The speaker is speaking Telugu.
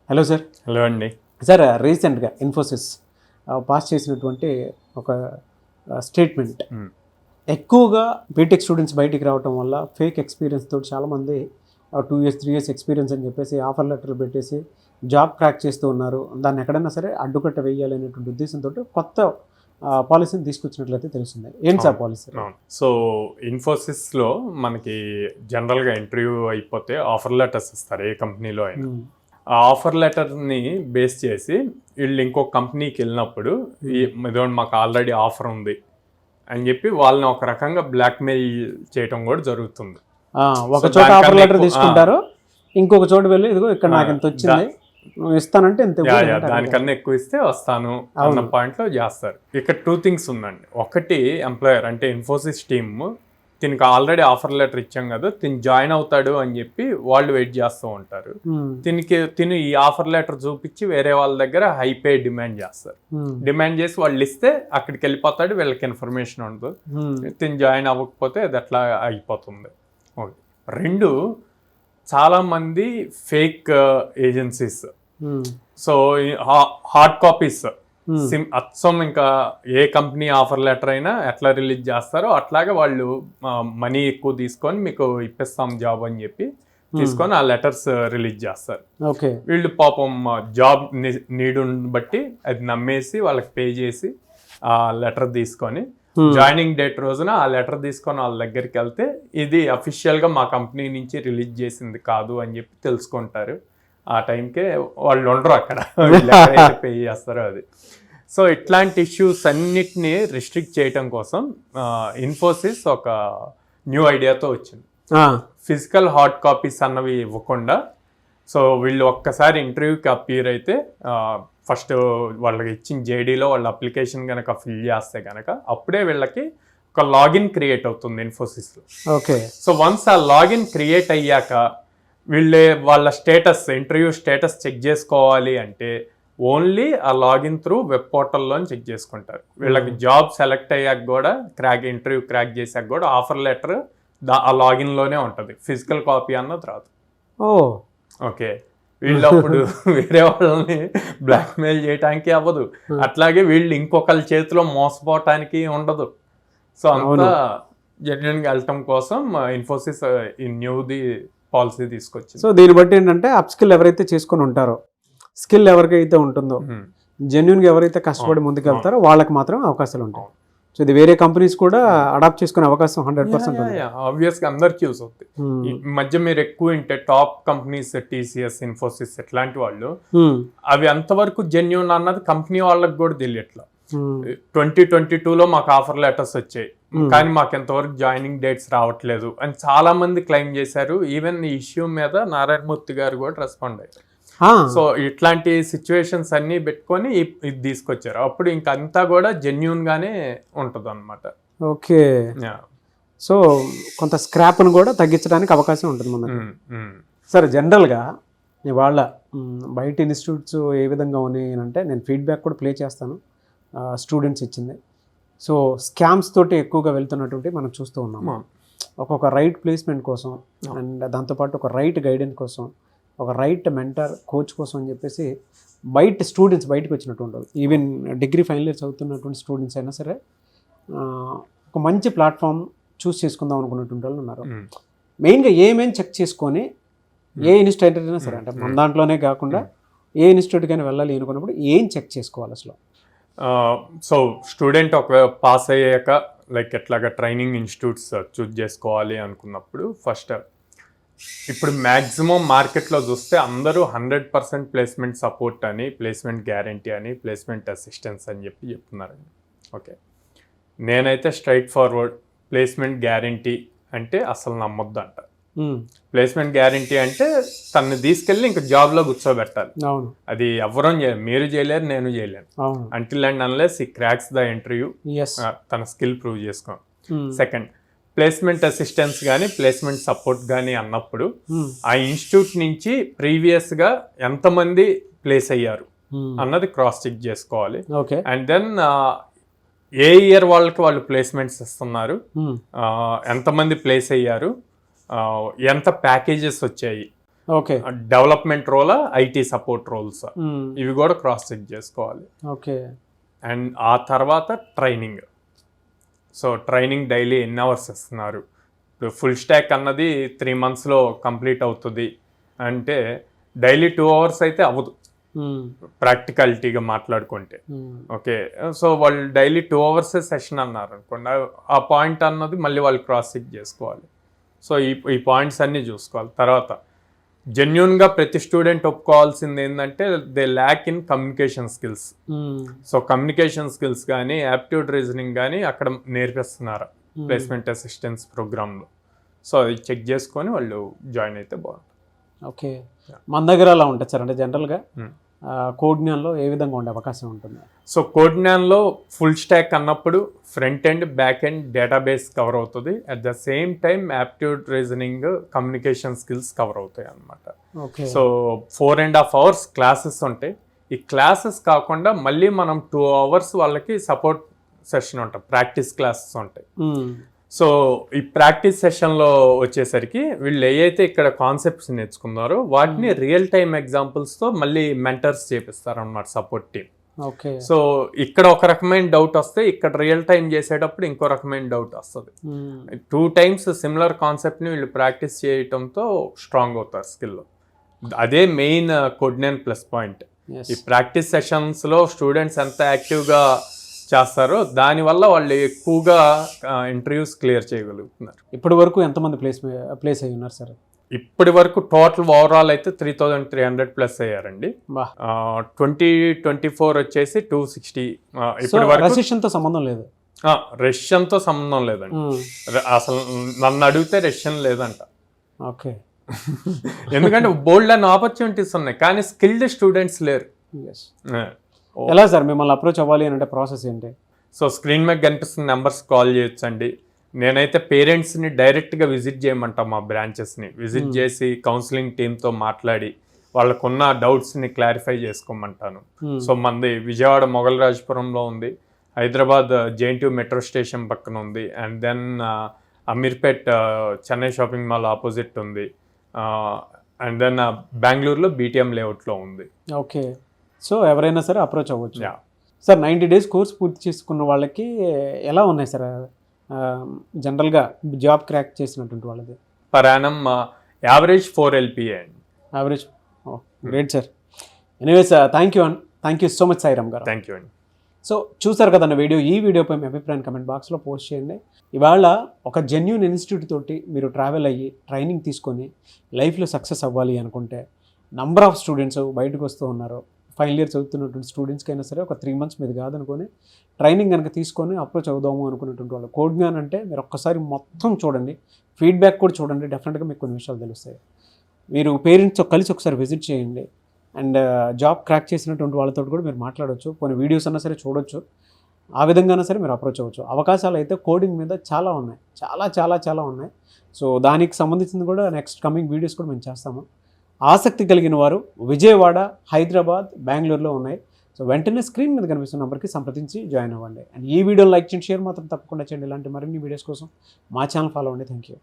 Hello sir. హలో అండి. సార్, రీసెంట్గా ఇన్ఫోసిస్ పాస్ చేసినటువంటి ఒక స్టేట్మెంట్, ఎక్కువగా బీటెక్ స్టూడెంట్స్ బయటికి రావడం వల్ల ఫేక్ ఎక్స్పీరియన్స్ తోటి చాలామంది 2 years 3 years ఎక్స్పీరియన్స్ అని చెప్పేసి ఆఫర్ లెటర్లు పెట్టేసి జాబ్ క్రాక్ చేస్తూ ఉన్నారు. దాన్ని ఎక్కడైనా సరే అడ్డుకట్ట వేయాలి అనేటువంటి ఉద్దేశంతో కొత్త పాలసీని తీసుకొచ్చినట్లయితే తెలుస్తుంది. ఏంటి సార్ పాలసీ? సో ఇన్ఫోసిస్లో మనకి జనరల్గా ఇంటర్వ్యూ అయిపోతే ఆఫర్ లెటర్స్ ఇస్తారు ఏ కంపెనీలో అయినా. ఆ ఆఫర్ లెటర్ని బేస్ చేసి వీళ్ళు ఇంకో కంపెనీకి వెళ్ళినప్పుడు ఇదో మాకు ఆల్రెడీ ఆఫర్ ఉంది అని చెప్పి వాళ్ళని ఒక రకంగా బ్లాక్మెయిల్ చేయటం కూడా జరుగుతుంది. ఒక చోట ఆఫర్ లెటర్ తీసుకుంటారు, ఇంకొక చోట వెళ్ళి ఇదిగో ఇక్కడ నాకు ఎంత వచ్చింది నువ్వు ఇస్తానంటే ఎంత, దానికన్నా ఎక్కువ ఇస్తే వస్తాను అన్న పాయింట్లో చేస్తారు. ఇక్కడ 2 things ఉందండి. ఒకటి, ఎంప్లాయర్ అంటే ఇన్ఫోసిస్ టీమ్ దీనికి ఆల్రెడీ ఆఫర్ లెటర్ ఇచ్చాం కదా, తిని జాయిన్ అవుతాడు అని చెప్పి వాళ్ళు వెయిట్ చేస్తూ ఉంటారు. తిను ఈ ఆఫర్ లెటర్ చూపించి వేరే వాళ్ళ దగ్గర హై పే డిమాండ్ చేస్తారు. డిమాండ్ చేసి వాళ్ళు ఇస్తే అక్కడికి వెళ్ళిపోతాడు, వీళ్ళకి ఇన్ఫర్మేషన్ ఉండదు. తిని జాయిన్ అవ్వకపోతే అది అట్లా అయిపోతుంది. ఓకే. 2, చాలా మంది fake agencies. So hard copies అచ్చం ఇంకా ఏ కంపెనీ ఆఫర్ లెటర్ అయినా ఎట్లా రిలీజ్ చేస్తారో అట్లాగే వాళ్ళు మనీ ఎక్కువ తీసుకొని మీకు ఇప్పిస్తాం జాబ్ అని చెప్పి తీసుకొని ఆ లెటర్స్ రిలీజ్ చేస్తారు. వీళ్ళు పాపం జాబ్ నీడ్ బట్టి అది నమ్మేసి వాళ్ళకి పే చేసి ఆ లెటర్ తీసుకొని జాయినింగ్ డేట్ రోజున ఆ లెటర్ తీసుకొని వాళ్ళ దగ్గరికి వెళ్తే ఇది అఫీషియల్గా మా కంపెనీ నుంచి రిలీజ్ చేసింది కాదు అని చెప్పి తెలుసుకుంటారు. ఆ టైంకే వాళ్ళు ఉండరు అక్కడ, పే చేస్తారో అది. సో ఇట్లాంటి ఇష్యూస్ అన్నిటినీ రిస్ట్రిక్ట్ చేయటం కోసం ఇన్ఫోసిస్ ఒక న్యూ ఐడియాతో వచ్చింది. ఫిజికల్ హార్డ్ కాపీస్ అన్నవి ఇవ్వకుండా, సో వీళ్ళు ఒక్కసారి ఇంటర్వ్యూకి అపీర్ అయితే ఫస్ట్ వాళ్ళకి ఇచ్చిన జేడీలో వాళ్ళ అప్లికేషన్ కనుక ఫిల్ చేస్తే కనుక అప్పుడే వీళ్ళకి ఒక లాగిన్ క్రియేట్ అవుతుంది ఇన్ఫోసిస్లో. ఓకే. సో వన్స్ ఆ లాగిన్ క్రియేట్ అయ్యాక వాళ్ళ స్టేటస్, ఇంటర్వ్యూ స్టేటస్ చెక్ చేసుకోవాలి అంటే ఓన్లీ ఆ లాగిన్ త్రూ వెబ్ పోర్టల్లో చెక్ చేసుకుంటారు. వీళ్ళకి జాబ్ సెలెక్ట్ అయ్యాక కూడా ఇంటర్వ్యూ క్రాక్ చేశాక కూడా ఆఫర్ లెటర్ ఆ లాగిన్లోనే ఉంటుంది, ఫిజికల్ కాపీ అన్నది రాదు. ఓకే. వీళ్ళు అప్పుడు వేరే వాళ్ళని బ్లాక్మెయిల్ చేయడానికి అవ్వదు, అట్లాగే వీళ్ళు ఇంకొకరి చేతిలో మోసపోవటానికి ఉండదు. సో అంతా జెన్యున్గా వెళ్ళటం కోసం ఇన్ఫోసిస్ ఈ న్యూది పాలసీ తీసుకొచ్చింది. సో దీన్ని బట్టి ఏంటంటే అప్ స్కిల్ ఎవరైతే చేసుకుని ఉంటారో, స్కిల్ ఎవరికైతే ఉంటుందో, జెన్యున్గా ఎవరైతే కష్టపడి ముందుకు వెళ్తారో వాళ్ళకి మాత్రం అవకాశాలు ఉంటాయి. సో ఇది వేరే కంపెనీస్ కూడా అడాప్ట్ చేసుకునే అవకాశం 100% ఉంది. ఆబ్వియస్గా అందరికి యూజ్ అవుతుంది. ఈ మధ్య మీరు ఎక్కువ వింటే టాప్ కంపెనీస్ TCS, ఇన్ఫోసిస్ ఇట్లాంటి వాళ్ళు అవి అంతవరకు జెన్యున్ అన్నది కంపెనీ వాళ్ళకి కూడా తెలియట్లా. 2022లో మాకు ఆఫర్ లెటర్స్ వచ్చాయి కానీ మాకు ఎంతవరకు జాయినింగ్ డేట్స్ రావట్లేదు అని చాలా మంది క్లెయిమ్ చేశారు. ఈవెన్ ఈ ఇష్యూ మీద నారాయణమూర్తి గారు కూడా రెస్పాండ్ అయ్యారు. సో ఇట్లాంటి సిచ్యువేషన్స్ అన్ని పెట్టుకొని ఇది తీసుకొచ్చారు. అప్పుడు ఇంకంతా కూడా జెన్యూన్ గానే ఉంటుంది అనమాట. ఓకే. సో కొంత స్క్రాప్ను కూడా తగ్గించడానికి అవకాశం ఉంటుంది మనకి. సరే, జనరల్గా ఇవాళ బయట ఇన్స్టిట్యూట్స్ ఏ విధంగా ఉన్నాయి అంటే నేను ఫీడ్బ్యాక్ కూడా ప్లే చేస్తాను, స్టూడెంట్స్ ఇచ్చింది. సో స్కామ్స్ తోటి ఎక్కువగా వెళ్తున్నటువంటి మనం చూస్తూ ఉన్నాము. ఒక్కొక్క రైట్ ప్లేస్మెంట్ కోసం అండ్ దాంతోపాటు ఒక రైట్ గైడెన్స్ కోసం, ఒక రైట్ మెంటర్ కోచ్ కోసం అని చెప్పేసి బయట స్టూడెంట్స్ బయటకు వచ్చినట్టు ఉండదు. ఈవెన్ డిగ్రీ ఫైనల్ ఇయర్ చదువుతున్నటువంటి స్టూడెంట్స్ అయినా సరే ఒక మంచి ప్లాట్ఫామ్ చూస్ చేసుకుందాం అనుకున్నటువంటి వాళ్ళు ఉన్నారు. మెయిన్గా ఏమేమి చెక్ చేసుకొని ఏ ఇన్స్టిట్యూట్ అయినా సరే, అంటే మన దాంట్లోనే కాకుండా ఏ ఇన్స్టిట్యూట్కైనా వెళ్ళాలి అనుకున్నప్పుడు ఏం చెక్ చేసుకోవాలి అసలు? సో స్టూడెంట్ ఒక పాస్ అయ్యాక ఎట్లాగా ట్రైనింగ్ ఇన్స్టిట్యూట్స్ చూస్ చేసుకోవాలి అనుకున్నప్పుడు ఫస్ట్ ఇప్పుడు మ్యాక్సిమం మార్కెట్లో చూస్తే అందరూ 100% ప్లేస్మెంట్ సపోర్ట్ అని, ప్లేస్మెంట్ గ్యారంటీ అని, ప్లేస్మెంట్ అసిస్టెన్స్ అని చెప్పి చెప్తున్నారండి. ఓకే. నేనైతే స్ట్రైట్ ఫార్వర్డ్ ప్లేస్మెంట్ గ్యారంటీ అంటే అసలు నమ్మొద్దు అంట. ప్లేస్మెంట్ గ్యారంటీ అంటే తనని తీసుకెళ్ళి ఇంకా జాబ్లో కూర్చోబెట్టాలి. అది ఎవరూ మీరు చేయలేరు, నేను చేయలేను. అంటిల్ అండ్ అన్లెస్ ఈ క్రాక్స్ ద ఇంటర్వ్యూ, తన స్కిల్ ప్రూవ్ చేసుకో. సెకండ్, ప్లేస్మెంట్ అసిస్టెన్స్ కానీ ప్లేస్మెంట్ సపోర్ట్ కానీ అన్నప్పుడు ఆ ఇన్స్టిట్యూట్ నుంచి ప్రీవియస్గా ఎంతమంది ప్లేస్ అయ్యారు అన్నది క్రాస్ చెక్ చేసుకోవాలి. అండ్ దెన్ ఏ ఇయర్ వాళ్ళకి వాళ్ళు ప్లేస్మెంట్స్ ఇస్తున్నారు, ఎంతమంది ప్లేస్ అయ్యారు, ఎంత ప్యాకేజెస్ వచ్చాయి, ఓకే. డెవలప్మెంట్ రోలా, ఐటీ సపోర్ట్ రోల్స్, ఇవి కూడా క్రాస్ చెక్ చేసుకోవాలి. ఓకే. అండ్ ఆ తర్వాత ట్రైనింగ్. సో ట్రైనింగ్ డైలీ ఎన్ని అవర్స్ ఇస్తున్నారు? ఇప్పుడు ఫుల్ స్టాక్ అన్నది 3 monthsలో కంప్లీట్ అవుతుంది అంటే డైలీ 2 hours అయితే అవ్వదు ప్రాక్టికాలిటీగా మాట్లాడుకుంటే. ఓకే, సో వాళ్ళు డైలీ 2 hours సెషన్ అన్నారు అనుకోండి, ఆ పాయింట్ అన్నది మళ్ళీ వాళ్ళు క్రాస్ చెక్ చేసుకోవాలి. సో ఈ పాయింట్స్ అన్నీ చూసుకోవాలి. తర్వాత జెన్యున్గా ప్రతి స్టూడెంట్ ఒప్పుకోవాల్సింది ఏంటంటే they lakh in communication skills. So communication skills కానీ యాప్టిట్యూడ్ రీజనింగ్ కానీ అక్కడ నేర్పిస్తున్నారు ప్లేస్మెంట్ అసిస్టెన్స్ ప్రోగ్రాంలో. సో అది చెక్ చేసుకొని వాళ్ళు జాయిన్ అయితే బాగుంటుంది. ఓకే, మన దగ్గర అలా ఉంటుంది సార్. అంటే జనరల్గా కోడ్జ్ఞాన్లో ఏ విధంగా ఉండే అవకాశం ఉంటుంది? సో కోడ్జ్ఞాన్లో ఫుల్ స్టాక్ అన్నప్పుడు front end, back end, database cover అవుతుంది. At the same time aptitude reasoning, communication skills cover అవుతాయి అన్నమాట. సో 4.5 hours క్లాసెస్ ఉంటాయి. ఈ క్లాసెస్ కాకుండా మళ్ళీ మనం 2 hours వాళ్ళకి సపోర్ట్ సెషన్ ఉంటాయి, ప్రాక్టీస్ క్లాసెస్ ఉంటాయి. సో ఈ ప్రాక్టీస్ సెషన్లో వచ్చేసరికి వీళ్ళు ఏవైతే ఇక్కడ కాన్సెప్ట్స్ నేర్చుకున్నారో వాటిని రియల్ టైమ్ ఎగ్జాంపుల్స్తో మళ్ళీ మెంటర్స్ చేపిస్తారు అన్నమాట సపోర్ట్ టీమ్. ఓకే. సో ఇక్కడ ఒక రకమైన డౌట్ వస్తే ఇక్కడ రియల్ టైం చేసేటప్పుడు ఇంకో రకమైన డౌట్ వస్తుంది. 2 times సిమిలర్ కాన్సెప్ట్ని వీళ్ళు ప్రాక్టీస్ చేయటంతో స్ట్రాంగ్ అవుతారు స్కిల్లో. అదే మెయిన్ కోడ్జ్ఞాన్ ప్లస్ పాయింట్. ఈ ప్రాక్టీస్ సెషన్స్లో స్టూడెంట్స్ ఎంత యాక్టివ్గా చేస్తారో దానివల్ల వాళ్ళు ఎక్కువగా ఇంటర్వ్యూస్ క్లియర్ చేయగలుగుతున్నారు. ఇప్పటి వరకు ఎంతమంది ప్లేస్ అయ్యి ఉన్నారు సార్? ఇప్పటి వరకు టోటల్ ఓవరాల్ అయితే 3,300+ అయ్యారండి. 2024 వచ్చేసి 260. ఇప్పటి వరకు రష్యన్తో సంబంధం లేదు, రష్యన్తో సంబంధం లేదండి. అసలు నన్ను అడిగితే రష్యన్ లేదంట. ఓకే. ఎందుకంటే బోల్డ్ అండ్ ఆపర్చునిటీస్ ఉన్నాయి కానీ స్కిల్డ్ స్టూడెంట్స్ లేరు. ఎలా సార్ మిమ్మల్ని అప్రోచ్ అవ్వాలి అంటే ప్రాసెస్ ఏంటి? సో స్క్రీన్ మీద కనిపిస్తున్న నెంబర్స్ కాల్ చేయొచ్చండి. నేనైతే పేరెంట్స్ని డైరెక్ట్గా విజిట్ చేయమంటాం, మా బ్రాంచెస్ని విజిట్ చేసి కౌన్సిలింగ్ టీమ్తో మాట్లాడి వాళ్ళకున్న డౌట్స్ని క్లారిఫై చేసుకోమంటాను. సో మనది విజయవాడ మొగల్రాజపురంలో ఉంది, హైదరాబాద్ JNTU మెట్రో స్టేషన్ పక్కన ఉంది, and then Ameerpet Chennai shopping mall opposite ఉంది, అండ్ దెన్ బెంగళూరులో BTM లేఅవుట్లో ఉంది. ఓకే. సో ఎవరైనా సరే అప్రోచ్ అవ్వచ్చు. సార్ 90 days కోర్స్ పూర్తి చేసుకున్న వాళ్ళకి ఎలా ఉన్నాయి సార్ జనరల్గా జాబ్ క్రాక్ చేసినటువంటి వాళ్ళది? పర్ యానం యావరేజ్ 4 LPA అండి. Average. Great sir. Anyways thank you so much Sairam గారు. థ్యాంక్ యూ అండి. సో చూసారు కదన్న ఈ వీడియోపై మీ అభిప్రాయాన్ని కమెంట్ బాక్స్లో పోస్ట్ చేయండి. ఇవాళ ఒక జెన్యూన్ ఇన్స్టిట్యూట్ తోటి మీరు ట్రావెల్ అయ్యి ట్రైనింగ్ తీసుకొని లైఫ్లో సక్సెస్ అవ్వాలి అనుకుంటే నంబర్ ఆఫ్ స్టూడెంట్స్ బయటకు వస్తూ ఉన్నారు. ఫైనల్ ఇయర్ చదువుతున్నటువంటి స్టూడెంట్స్కి అయినా సరే ఒక 3 months మీద కాదనుకొని ట్రైనింగ్ కనుక తీసుకొని అప్రోచ్ అవుదాము అనుకున్నటువంటి వాళ్ళు కోడ్జ్ఞాన్ అంటే మీరు ఒక్కసారి మొత్తం చూడండి, ఫీడ్బ్యాక్ కూడా చూడండి, డెఫినెట్గా మీకు కొన్ని విషయాలు తెలుస్తాయి. మీరు పేరెంట్స్తో కలిసి ఒకసారి విజిట్ చేయండి అండ్ జాబ్ క్రాక్ చేసినటువంటి వాళ్ళతో కూడా మీరు మాట్లాడవచ్చు, కొన్ని వీడియోస్ అన్నా సరే చూడొచ్చు, ఆ విధంగానే సరే మీరు అప్రోచ్ అవ్వచ్చు. అవకాశాలు అయితే కోడింగ్ మీద చాలా ఉన్నాయి, చాలా చాలా చాలా ఉన్నాయి. సో దానికి సంబంధించింది కూడా నెక్స్ట్ కమింగ్ వీడియోస్ కూడా మేము చేస్తాము. ఆసక్తి కలిగిన వారు విజయవాడ, హైదరాబాద్, బెంగళూరులో ఉన్నాయి. సో వెంటనే స్క్రీన్ మీద కనిపిస్తున్న నెంబర్కి సంప్రదించి జాయిన్ అవ్వండి. అండ్ ఈ వీడియోని లైక్ చేయండి, షేర్ మాత్రం తప్పకుండా చేయండి. ఇలాంటి మరిన్ని వీడియోస్ కోసం మా ఛానల్ ఫాలో అవ్వండి. Thank you.